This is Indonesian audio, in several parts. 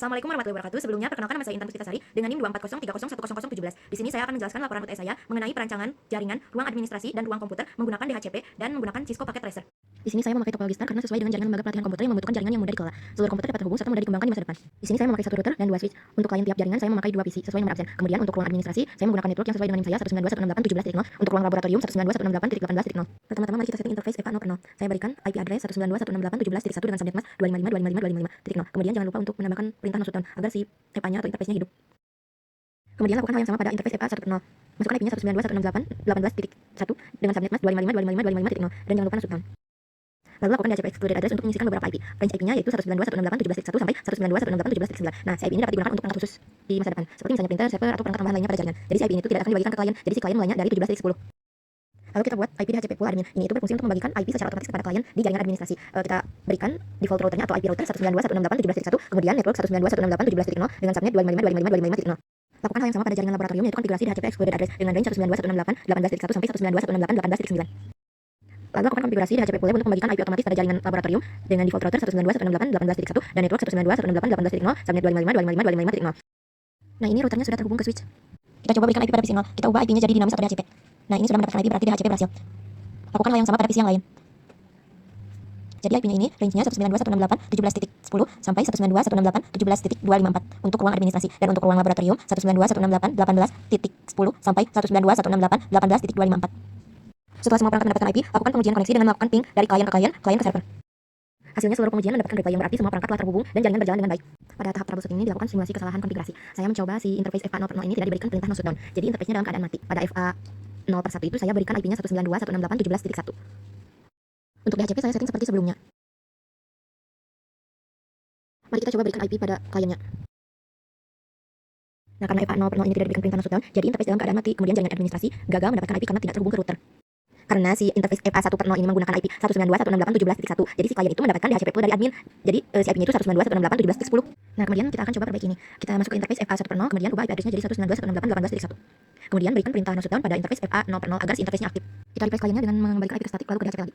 Assalamualaikum warahmatullahi wabarakatuh. Sebelumnya perkenalkan nama saya Intan Puspitasari dengan NIM 24030100017. Di sini saya akan menjelaskan laporan UTS saya mengenai perancangan jaringan, ruang administrasi dan ruang komputer menggunakan DHCP dan menggunakan Cisco Packet Tracer. Di sini saya memakai topologi STAR karena sesuai dengan jaringan lembaga pelatihan komputer yang membutuhkan jaringan yang mudah dikelola. Seluruh komputer dapat terhubung serta mudah dikembangkan di masa depan. Di sini saya memakai satu router dan dua switch. Untuk klien tiap jaringan saya memakai dua PC sesuai nomor absen. Kemudian untuk ruang administrasi saya menggunakan network yang sesuai dengan NIM saya 192.168.17.0. Untuk ruang laboratorium 192.168.18.0. Pertama-tama mari kita setting interface FA 0.0. Saya berikan IP address 192.168.17.1 dengan subnet mask 255.255.255.0. Kemudian jangan lupa untuk menambahkan perintah no shutdown agar si FA-nya atau interface-nya hidup. Kemudian lakukan hal yang sama pada interface FA 1.0. Masukkan IP-nya 192.168.18.1 dengan subnet mask 255.255.255.0 dan jangan lupa no shutdown. Lalu lakukan DHCP excluded address untuk menyisihkan beberapa IP. Range IP-nya yaitu 192.168.17.1 sampai 192.168.17.9. Nah, si IP ini dapat digunakan untuk perangkat khusus di masa depan, seperti misalnya printer, server, atau perangkat tambahan lainnya pada jaringan. Jadi si IP ini itu tidak akan dibagikan ke klien, jadi si klien mulainya dari 17.10. Lalu kita buat IP DHCP pool admin. Ini itu berfungsi untuk membagikan IP secara otomatis kepada klien di jaringan administrasi. Kita berikan default routernya atau IP router 192.168.17.1, kemudian network 192.168.17.0 dengan subnet 255.255.255.0. Lakukan hal yang sama pada jaringan laboratorium yaitu konfigurasi DHCP excluded address dengan range 192.168.18.1 sampai 192.168.18.9. Lalu lakukan konfigurasi DHCP pool untuk membagikan IP otomatis pada jaringan laboratorium dengan default router 192.168.18.1 dan network 192.168.18.0 subnet 255.255.255.0. Nah, ini routernya sudah terhubung ke switch. Kita coba berikan IP pada PC 0. Kita ubah IP-nya jadi dinamis atau DHCP. Nah, ini sudah mendapatkan IP berarti DHCP berhasil. Lakukan hal yang sama pada PC yang lain. Jadi IP-nya ini range-nya 192.168.17.10 sampai 192.168.17.254 untuk ruang administrasi dan untuk ruang laboratorium 192.168.18.10 sampai 192.168.18.254. Setelah semua perangkat mendapatkan IP, lakukan pengujian koneksi dengan melakukan ping dari klien ke server. Hasilnya seluruh pengujian mendapatkan reply yang berarti semua perangkat telah terhubung dan jaringan berjalan dengan baik. Pada tahap troubleshooting ini dilakukan simulasi kesalahan konfigurasi. Saya mencoba si interface FA 0.0 ini tidak diberikan perintah no shutdown. Jadi interface-nya dalam keadaan mati. Pada FA 0/1 itu saya berikan IP-nya 192.168.17.1. Untuk DHCP saya setting seperti sebelumnya. Mari kita coba berikan IP pada kliennya. Nah, karena FA 0.0 ini tidak diberikan perintah no shutdown, jadi interface dalam keadaan mati. Kemudian jaringan administrasi gagal mendapatkan IP karena tidak terhubung ke router. Karena si interface FA 1.0 ini menggunakan IP 192.168.17.1. Jadi si klien itu mendapatkan DHCP pool dari admin. Jadi si IP-nya itu 192.168.17.10. Nah, kemudian kita akan coba perbaiki ini. Kita masuk ke interface FA 1.0, kemudian ubah IP address-nya jadi 192.168.18.1. Kemudian berikan perintah no shutdown pada interface FA 0.0 agar si interface-nya aktif. Kita replace kliennya dengan mengembalikan IP ke statik lalu ke DHCP lagi.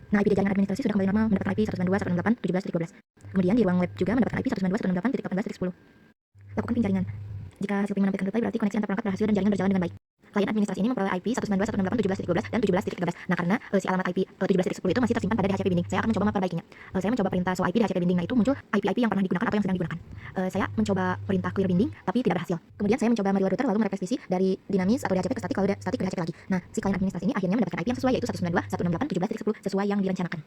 Nah, IP di jaringan administrasi sudah kembali normal mendapatkan IP 192.168.17.12. Kemudian di ruang web juga mendapatkan IP 192.168.18.10. Lakukan ping jaringan. Jika hasil ping menampilkan reply berarti koneksi antar perangkat berhasil dan jaringan berjalan dengan baik. Klien administrasi ini memperoleh IP 192.168.17.12 dan 17.13. Nah, karena si alamat IP 17.10 itu masih tersimpan pada DHCP binding. Saya akan mencoba memperbaikinya. Saya mencoba perintah show IP DHCP binding. Nah, itu muncul IP-IP yang pernah digunakan atau yang sedang digunakan. Saya mencoba perintah clear binding tapi tidak berhasil. Kemudian saya mencoba meril router lalu mereplace PC dari dinamis atau DHCP ke statik lalu statik ke DHCP lagi. Nah, si klien administrasi ini akhirnya mendapatkan IP yang sesuai yaitu 192.168.17.10 sesuai yang direncanakan.